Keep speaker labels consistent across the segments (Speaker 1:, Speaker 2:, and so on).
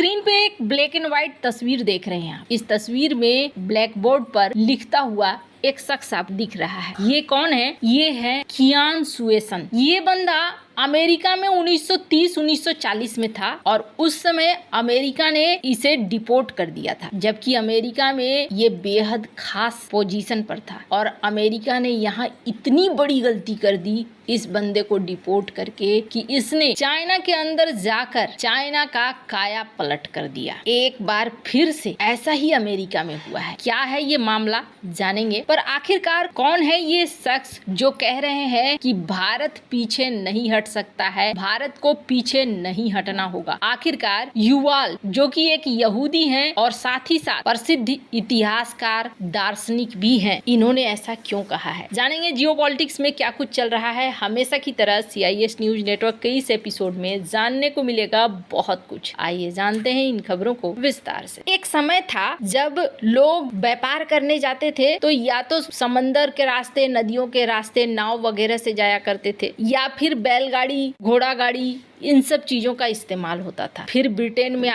Speaker 1: Screen पे एक black and white तस्वीर देख रहे हैं आप। इस तस्वीर में ब्लैक बोर्ड पर लिखता हुआ एक शख्स आप दिख रहा है। ये कौन है? ये है कियान सुएसन। ये बंदा अमेरिका में 1930-1940 में था और उस समय अमेरिका ने इसे डिपोर्ट कर दिया था, जबकि अमेरिका में ये बेहद खास पोजीशन पर था और अमेरिका ने यहाँ इतनी बड़ी गलती कर दी इस बंदे को डिपोर्ट करके कि इसने चाइना के अंदर जाकर चाइना का काया पलट कर दिया। एक बार फिर से ऐसा ही अमेरिका में हुआ है। क्या है ये मामला जानेंगे, पर आखिरकार कौन है ये शख्स जो कह रहे हैं कि भारत पीछे नहीं हट सकता है, भारत को पीछे नहीं हटना होगा। आखिरकार युवाल जो कि एक यहूदी हैं और साथ ही साथ प्रसिद्ध इतिहासकार दार्शनिक भी हैं, इन्होंने ऐसा क्यों कहा है। जानेंगे जियोपॉलिटिक्स में क्या कुछ चल रहा है। हमेशा की तरह CIS न्यूज नेटवर्क के इस एपिसोड में जानने को मिलेगा बहुत कुछ। आइए जानते हैं इन खबरों को विस्तार से। एक समय था जब लोग व्यापार करने जाते थे तो या तो समंदर के रास्ते, नदियों के रास्ते, नाव वगैरह से जाया करते थे या फिर बैलगाड़ी, घोड़ा गाड़ी, इन सब चीजों का इस्तेमाल होता था। फिर ब्रिटेन में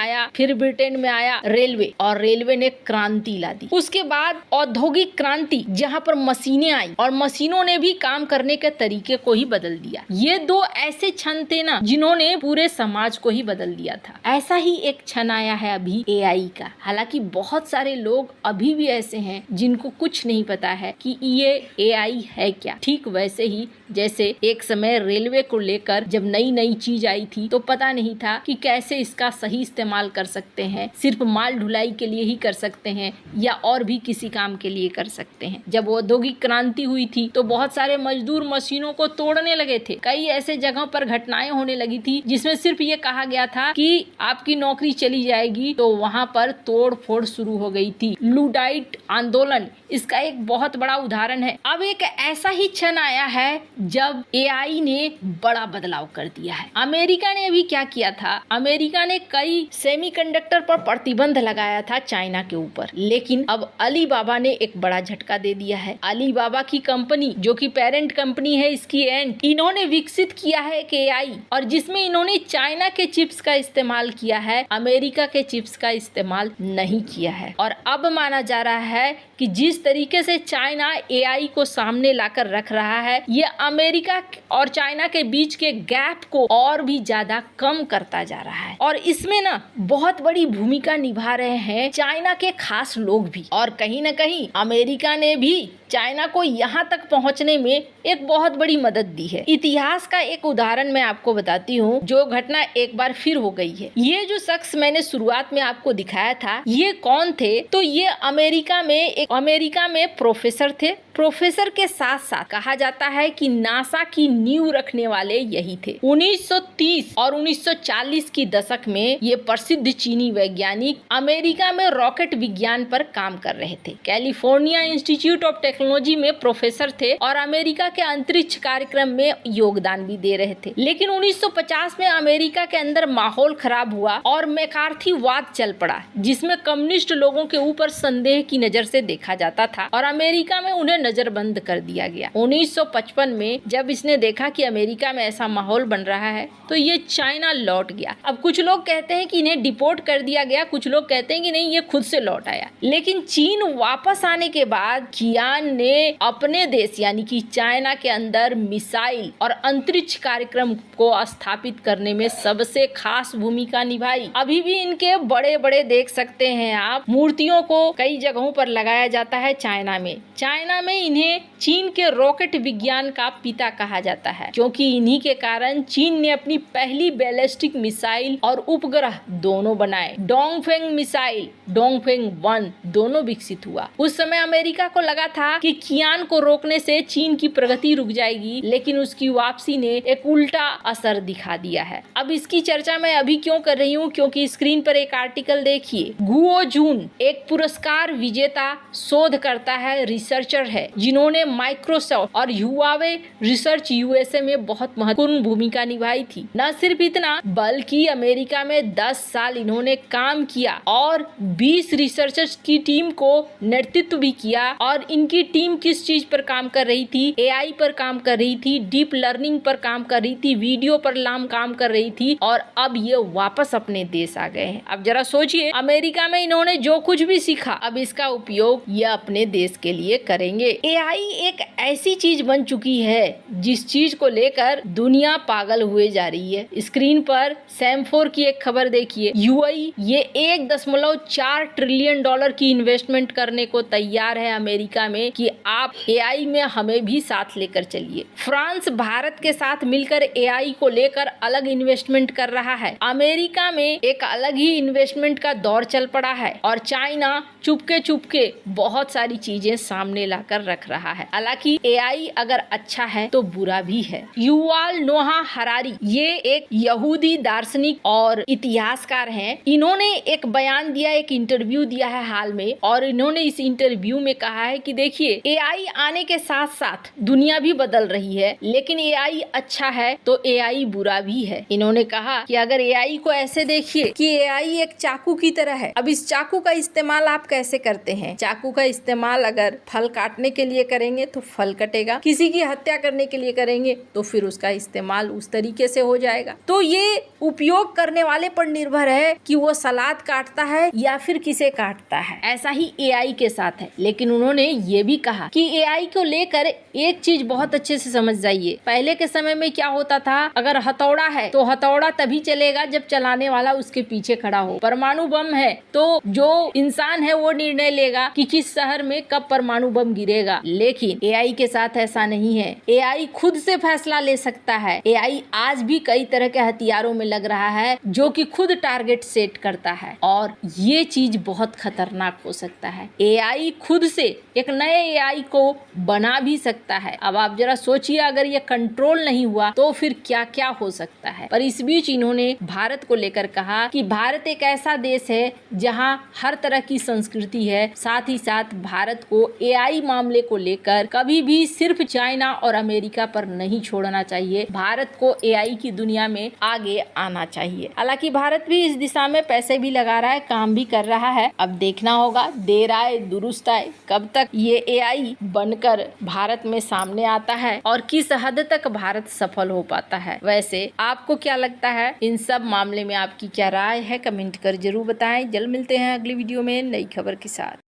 Speaker 1: आया रेलवे और रेलवे ने क्रांति ला दी। उसके बाद औद्योगिक क्रांति, जहां पर मशीनें आई और मशीनों ने भी काम करने के तरीके को ही बदल दिया। ये दो ऐसे क्षण थे ना जिन्होंने पूरे समाज को ही बदल दिया था। ऐसा ही एक क्षण आया है अभी AI का। हालांकि बहुत सारे लोग अभी भी ऐसे हैं जिनको कुछ नहीं पता है कि ये AI है क्या। ठीक वैसे ही जैसे एक समय रेलवे को लेकर जब नई चीज आई थी तो पता नहीं था कि कैसे इसका सही इस्तेमाल कर सकते हैं, सिर्फ माल ढुलाई के लिए ही कर सकते हैं या और भी किसी काम के लिए कर सकते हैं। जब औद्योगिक क्रांति हुई थी तो बहुत सारे मजदूर मशीनों को तोड़ने लगे थे। कई ऐसे जगहों पर घटनाएं होने लगी थी जिसमें सिर्फ ये कहा गया था कि आपकी नौकरी चली जाएगी, तो वहां पर तोड़ फोड़ शुरू हो गई थी। लुडाइट आंदोलन इसका एक बहुत बड़ा उदाहरण है। अब एक ऐसा ही क्षण आया है जब AI ने बड़ा बदलाव कर दिया है। अमेरिका ने अभी क्या किया था, अमेरिका ने कई सेमीकंडक्टर पर प्रतिबंध लगाया था चाइना के ऊपर, लेकिन अब अलीबाबा ने एक बड़ा झटका दे दिया है। अलीबाबा की कंपनी जो कि पेरेंट कंपनी है इसकी एंट, इन्होंने विकसित किया है एक AI और जिसमें इन्होंने चाइना के चिप्स का इस्तेमाल किया है, अमेरिका के चिप्स का इस्तेमाल नहीं किया है। और अब माना जा रहा है कि जिस तरीके से चाइना AI को सामने लाकर रख रहा है, ये अमेरिका और चाइना के बीच के गैप को और भी ज्यादा कम करता जा रहा है। और इसमें ना बहुत बड़ी भूमिका निभा रहे हैं चाइना के खास लोग भी, और कहीं ना कहीं अमेरिका ने भी चाइना को यहाँ तक पहुँचने में एक बहुत बड़ी मदद दी है। इतिहास का एक उदाहरण मैं आपको बताती हूँ जो घटना एक बार फिर हो गई है। ये जो शख्स मैंने शुरुआत में आपको दिखाया था, ये कौन थे? तो ये अमेरिका में प्रोफेसर थे। प्रोफेसर के साथ साथ कहा जाता है कि नासा की नींव रखने वाले यही थे। 1930 और 1940 की दशक में ये प्रसिद्ध चीनी वैज्ञानिक अमेरिका में रॉकेट विज्ञान पर काम कर रहे थे। कैलिफोर्निया इंस्टीट्यूट ऑफ टेक्नोलॉजी में प्रोफेसर थे और अमेरिका के अंतरिक्ष कार्यक्रम में योगदान भी दे रहे थे। लेकिन 1950 में अमेरिका के अंदर माहौल खराब हुआ और मैकार्थीवाद चल पड़ा, जिसमें कम्युनिस्ट लोगों के ऊपर संदेह की नजर से देखा जाता था और अमेरिका में उन्हें नजरबंद कर दिया गया। 1955 में जब इसने देखा कि अमेरिका में ऐसा माहौल बन रहा है तो ये चाइना लौट गया। अब कुछ लोग कहते हैं कि इन्हें डिपोर्ट कर दिया गया, कुछ लोग कहते हैं कि नहीं, ये खुद से लौट आया। लेकिन चीन वापस आने के बाद कियान ने अपने देश यानी कि चाइना के अंदर मिसाइल और अंतरिक्ष कार्यक्रम को स्थापित करने में सबसे खास भूमिका निभाई। अभी भी इनके बड़े बड़े देख सकते हैं आप मूर्तियों को कई जगहों पर लगाया जाता है चाइना में इन्हें चीन के रॉकेट विज्ञान का पिता कहा जाता है, क्योंकि इन्हीं के कारण चीन ने अपनी पहली बैलिस्टिक मिसाइल और उपग्रह दोनों बनाए। डोंगफेंग मिसाइल, डोंगफेंग 1 दोनों विकसित हुआ। उस समय अमेरिका को लगा था कि कियान को रोकने से चीन की प्रगति रुक जाएगी, लेकिन उसकी वापसी ने एक उल्टा असर दिखा दिया है। अब इसकी चर्चा मैं अभी क्यों कर रही हूँ, क्योंकि स्क्रीन पर एक आर्टिकल देखिए। गुओ जून एक पुरस्कार विजेता शोधकर्ता है, रिसर्चर है, जिन्होंने माइक्रोसॉफ्ट और हुआवे रिसर्च USA में बहुत महत्वपूर्ण भूमिका निभाई थी। न सिर्फ इतना बल्कि अमेरिका में 10 साल इन्होंने काम किया और 20 रिसर्चर्स की टीम को नेतृत्व भी किया और इनकी टीम किस चीज पर काम कर रही थी, एआई पर काम कर रही थी, डीप लर्निंग पर काम कर रही थी, वीडियो पर काम कर रही थी, और अब ये वापस अपने देश आ गए हैं। अब जरा सोचिए, अमेरिका में इन्होंने जो कुछ भी सीखा, अब इसका उपयोग ये अपने देश के लिए करेंगे। एआई एक ऐसी चीज बन चुकी है जिस चीज को लेकर दुनिया पागल हुए जा रही है। स्क्रीन पर सैमफोर की एक खबर देखिए, यूएई ये $1.4 ट्रिलियन की इन्वेस्टमेंट करने को तैयार है अमेरिका में कि आप एआई में हमें भी साथ लेकर चलिए। फ्रांस भारत के साथ मिलकर एआई को लेकर अलग इन्वेस्टमेंट कर रहा है। अमेरिका में एक अलग ही इन्वेस्टमेंट का दौर चल पड़ा है और चाइना चुपके चुपके बहुत सारी चीजें सामने लाकर रख रहा है। हालांकि एआई अगर अच्छा है तो बुरा भी है। युवाल नोहा हरारी ये एक यहूदी दार्शनिक और इतिहासकार हैं। इन्होंने एक बयान दिया, एक इंटरव्यू दिया है हाल में, और इन्होंने इस इंटरव्यू में कहा है कि देखिए, एआई आने के साथ साथ दुनिया भी बदल रही है, लेकिन एआई अच्छा है तो एआई बुरा भी है। इन्होंने कहा कि अगर एआई को ऐसे देखिए कि एआई एक चाकू की तरह है। अब इस चाकू का इस्तेमाल आप कैसे करते हैं? चाकू का इस्तेमाल अगर फल काटने के लिए करेंगे तो फल कटेगा, किसी की हत्या करने के लिए करेंगे तो फिर उसका इस्तेमाल उस तरीके से हो जाएगा। तो ये उपयोग करने वाले पर निर्भर है कि वो सलाद काटता है या फिर किसे काटता है। ऐसा ही एआई के साथ है। लेकिन उन्होंने ये भी कहा कि एआई को लेकर एक चीज बहुत अच्छे से समझ जाइए। पहले के समय में क्या होता था, अगर हथौड़ा है तो हथौड़ा तभी चलेगा जब चलाने वाला उसके पीछे खड़ा हो। परमाणु बम है तो जो इंसान है वो निर्णय लेगा कि किस शहर में कब परमाणु बम गिरेगा। लेकिन एआई के साथ ऐसा नहीं है। एआई खुद से फैसला ले सकता है। एआई आज भी कई तरह के हथियारों में लग रहा है जो कि खुद टारगेट सेट करता है, और ये चीज बहुत खतरनाक हो सकता है। एआई खुद से एक नए एआई को बना भी सकता है। अब आप जरा सोचिए, अगर ये कंट्रोल नहीं हुआ तो फिर क्या क्या हो सकता है। पर इस बीच इन्होंने भारत को लेकर कहा कि भारत एक ऐसा देश है जहां हर तरह की संस्कृति है। साथ ही साथ भारत को एआई मामले को लेकर कभी भी सिर्फ चाइना और अमेरिका पर नहीं छोड़ना चाहिए। भारत को एआई की दुनिया में आगे आना चाहिए। हालांकि भारत भी इस दिशा में पैसे भी लगा रहा है, काम भी कर रहा है। अब देखना होगा, देर आए दुरुस्त आए, कब तक ये एआई बनकर भारत में सामने आता है और किस हद तक भारत सफल हो पाता है। वैसे आपको क्या लगता है, इन सब मामले में आपकी क्या राय है? कमेंट कर जरूर बताएं। जल्द मिलते हैं अगली वीडियो में नई खबर के साथ।